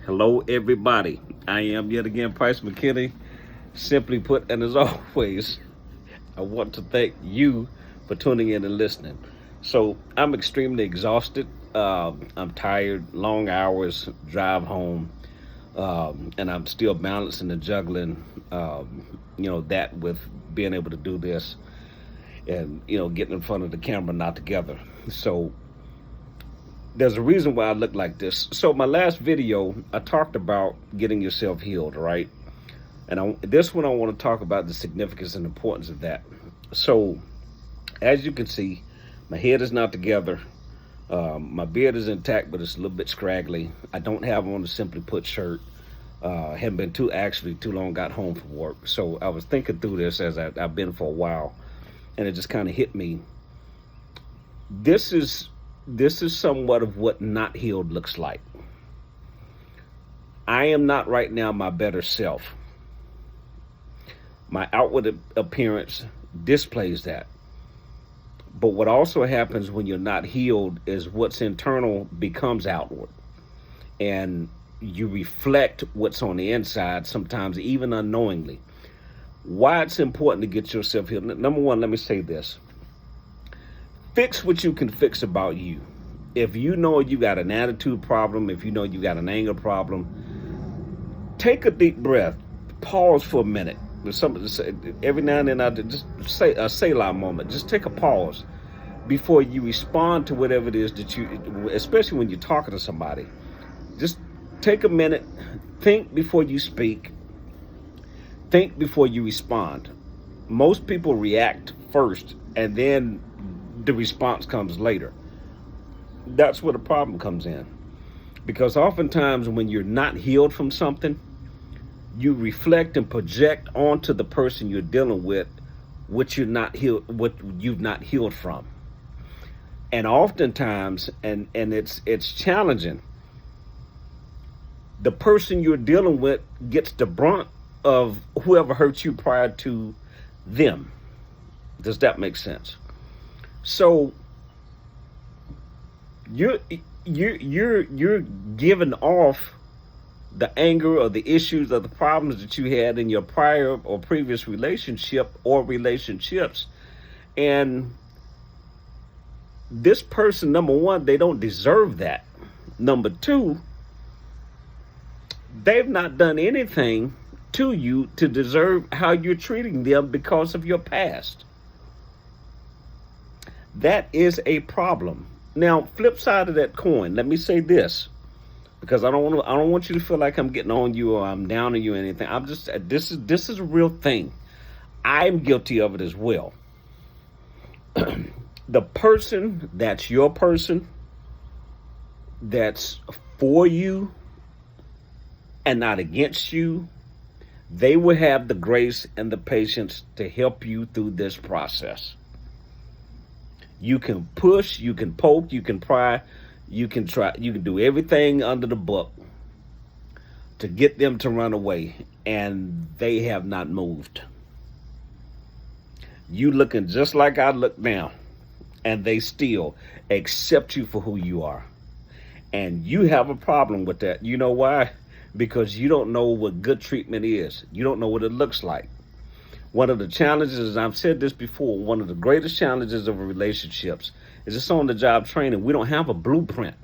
Hello, everybody. I am yet again Price McKinney. Simply put, and as always, I want to thank you for tuning in and listening. So, I'm extremely exhausted. I'm tired, long hours, drive home, and I'm still balancing and juggling, that with being able to do this and, getting in front of the camera not together. So, there's a reason why I look like this. So my last video, I talked about getting yourself healed, right? And this one, I want to talk about the significance and importance of that. So, as you can see, my head is not together. My beard is intact, but it's a little bit scraggly. I don't have on a Simply Put shirt. Haven't been too long. Got home from work, so I was thinking through this as I've been for a while, and it just kind of hit me. This is somewhat of what not healed looks like. I am not right now my better self. My outward appearance displays that. But what also happens when you're not healed is what's internal becomes outward. And you reflect what's on the inside, sometimes even unknowingly. Why it's important to get yourself healed. Number one, let me say this. Fix what you can fix about you. If you know you got an attitude problem, if you know you got an anger problem, take a deep breath. Pause for a minute. Every now and then, I just say a Selah moment. Just take a pause before you respond to whatever it is that you, especially when you're talking to somebody. Just take a minute. Think before you speak. Think before you respond. Most people react first, and then the response comes later. That's where the problem comes in. Because oftentimes when you're not healed from something, you reflect and project onto the person you're dealing with what you've not healed from. And oftentimes, and it's challenging, the person you're dealing with gets the brunt of whoever hurt you prior to them. Does that make sense? So you're giving off the anger or the issues or the problems that you had in your prior or previous relationship or relationships. And this person, number one, they don't deserve that. Number two, they've not done anything to you to deserve how you're treating them because of your past. That is a problem. Now, flip side of that coin, let me say this, because I don't want you to feel like I'm getting on you or I'm down on you or anything. I'm just this is a real thing. I'm guilty of it as well. The person that's your person, that's for you and not against you, they will have the grace and the patience to help you through this process. You can push, you can poke, you can pry, you can try, you can do everything under the book to get them to run away, and they have not moved. You looking just like I look now, and they still accept you for who you are. And you have a problem with that. You know why? Because you don't know what good treatment is. You don't know what it looks like. One of the challenges, I've said this before, one of the greatest challenges of relationships is it's on the job training. We don't have a blueprint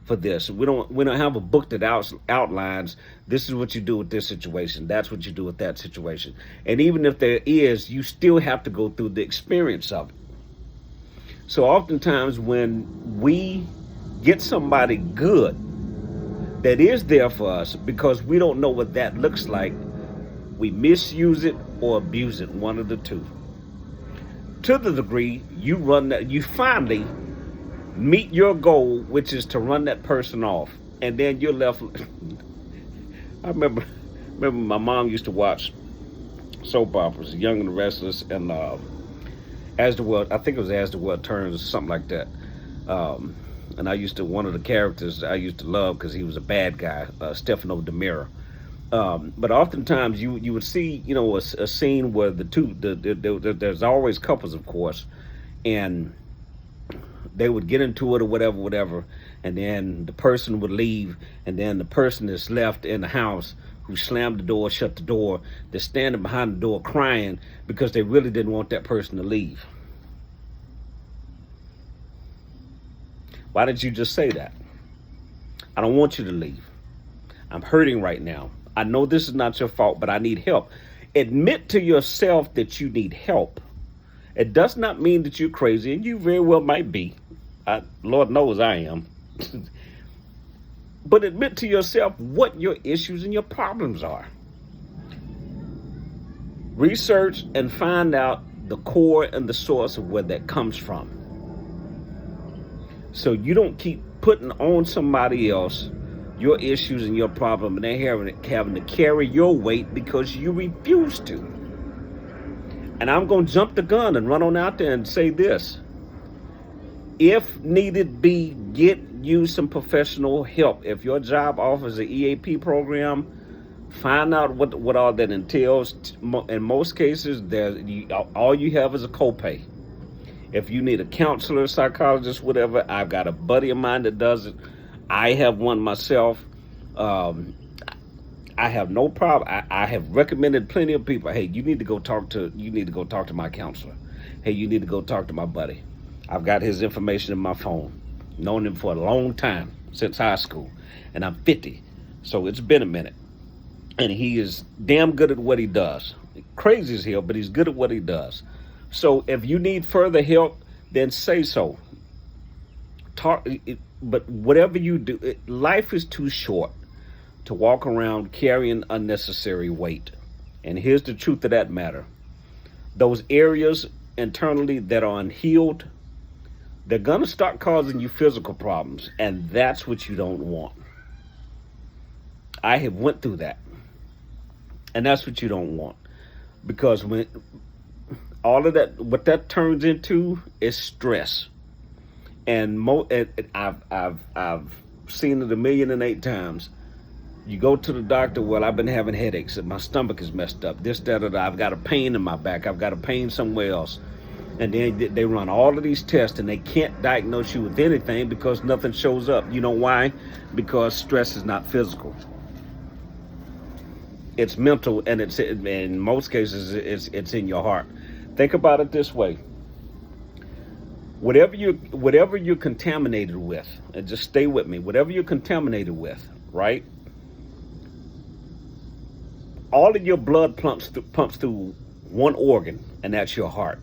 for this. We don't have a book that outlines this is what you do with this situation. That's what you do with that situation. And even if there is, you still have to go through the experience of it. So oftentimes when we get somebody good that is there for us because we don't know what that looks like, we misuse it or abuse it, one of the two. To the degree you finally meet your goal, which is to run that person off, and then you're left. I remember my mom used to watch soap operas, Young and the Restless, and As the World. I think it was As the World Turns, something like that. And one of the characters I used to love because he was a bad guy, Stefano DiMera. But oftentimes you would see, a scene where there's always couples, of course, and they would get into it or whatever, and then the person would leave, and then the person that's left in the house who slammed the door, shut the door, they're standing behind the door crying because they really didn't want that person to leave. Why did you just say that? I don't want you to leave. I'm hurting right now. I know this is not your fault, but I need help. Admit to yourself that you need help. It does not mean that you're crazy, and you very well might be. Lord knows I am. But admit to yourself what your issues and your problems are. Research and find out the core and the source of where that comes from. So you don't keep putting on somebody else your issues and your problem, and they're having to carry your weight because you refuse to. And I'm going to jump the gun and run on out there and say this. If needed be, get you some professional help. If your job offers an EAP program, find out what all that entails. In most cases, all you have is a copay. If you need a counselor, psychologist, whatever, I've got a buddy of mine that does it. I have one myself. I have no problem. I have recommended plenty of people. Hey, you need to go talk to my counselor. Hey, you need to go talk to my buddy. I've got his information in my phone. Known him for a long time, since high school. And I'm 50, so it's been a minute. And he is damn good at what he does. Crazy as hell, but he's good at what he does. So if you need further help, then say so. But whatever you do, life is too short to walk around carrying unnecessary weight. And here's the truth of that matter. Those areas internally that are unhealed, they're going to start causing you physical problems. And that's what you don't want. I have went through that. And that's what you don't want. Because when all of that, what that turns into is stress. And I've seen it 1,000,008 times. You go to the doctor, well, I've been having headaches, and my stomach is messed up, this, that, or that. I've got a pain in my back, I've got a pain somewhere else. And then they run all of these tests, and they can't diagnose you with anything because nothing shows up. You know why? Because stress is not physical. It's mental, and it's in most cases it's in your heart. Think about it this way. Whatever you're contaminated with, and just stay with me, whatever you're contaminated with, right? All of your blood pumps through one organ, and that's your heart.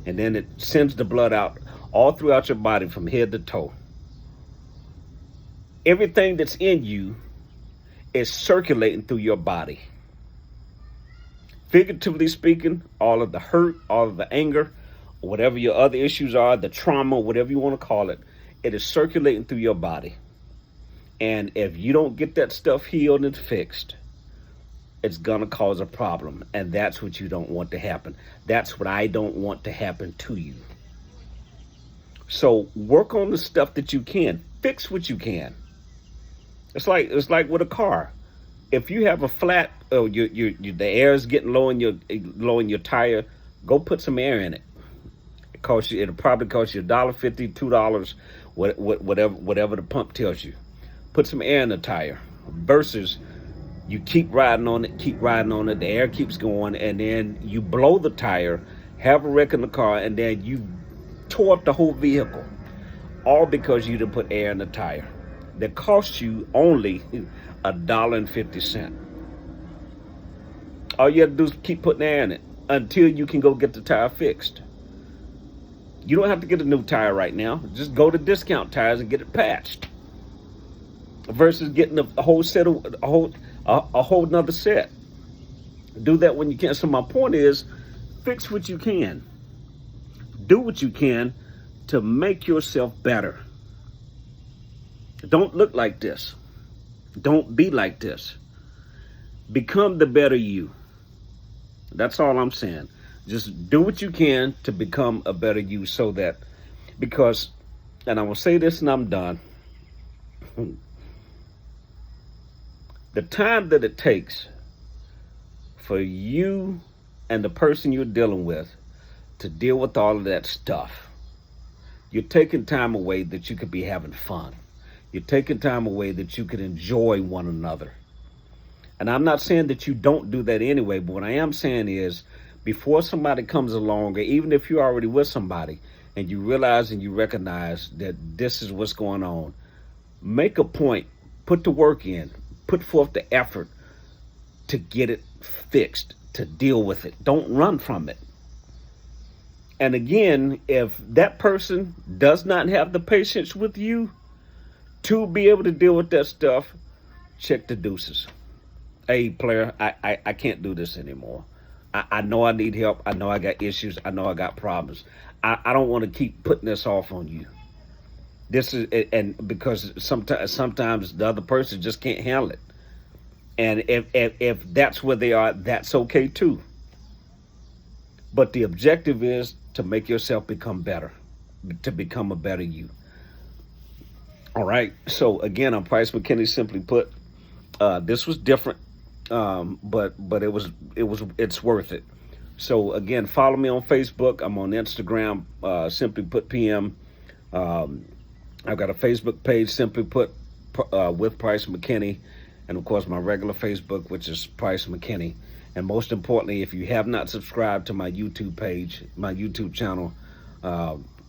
And then it sends the blood out all throughout your body from head to toe. Everything that's in you is circulating through your body. Figuratively speaking, all of the hurt, all of the anger, whatever your other issues are, the trauma, whatever you want to call it, it is circulating through your body. And if you don't get that stuff healed and fixed, it's going to cause a problem. And that's what you don't want to happen. That's what I don't want to happen to you. So work on the stuff that you can. Fix what you can. It's like with a car. If you have a flat, the air is getting low in your tire, go put some air in it. It'll probably cost you $1.50, $2, whatever the pump tells you. Put some air in the tire versus you keep riding on it, the air keeps going, and then you blow the tire, have a wreck in the car, and then you tore up the whole vehicle. All because you didn't put air in the tire. That cost you only $1.50. All you have to do is keep putting air in it until you can go get the tire fixed. You don't have to get a new tire right now. Just go to Discount Tires and get it patched. Versus getting a whole set of a whole nother set. Do that when you can. So my point is, fix what you can. Do what you can to make yourself better. Don't look like this. Don't be like this. Become the better you. That's all I'm saying. Just do what you can to become a better you, so that, because, and I will say this and I'm done. The time that it takes for you and the person you're dealing with to deal with all of that stuff, you're taking time away that you could be having fun. You're taking time away that you can enjoy one another. And I'm not saying that you don't do that anyway, but what I am saying is before somebody comes along, or even if you're already with somebody and you realize and you recognize that this is what's going on, make a point, put the work in, put forth the effort to get it fixed, to deal with it. Don't run from it. And again, if that person does not have the patience with you to be able to deal with that stuff, check the deuces. Hey, player, I can't do this anymore. I know I need help. I know I got issues. I know I got problems. I don't want to keep putting this off on you. This is, and because sometimes the other person just can't handle it. And if that's where they are, that's okay too. But the objective is to make yourself become better, to become a better you. All right. So again, I'm Price McKinney. Simply put, this was different, but it's worth it. So again, follow me on Facebook. I'm on Instagram. Simply Put PM. I've got a Facebook page, Simply Put with Price McKinney, and of course my regular Facebook, which is Price McKinney. And most importantly, if you have not subscribed to my YouTube page, my YouTube channel,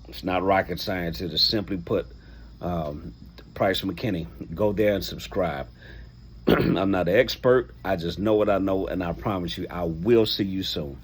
it's not rocket science. It is Simply Put Price McKinney. Go there and subscribe. I'm not an expert. I just know what I know, and I promise you, I will see you soon.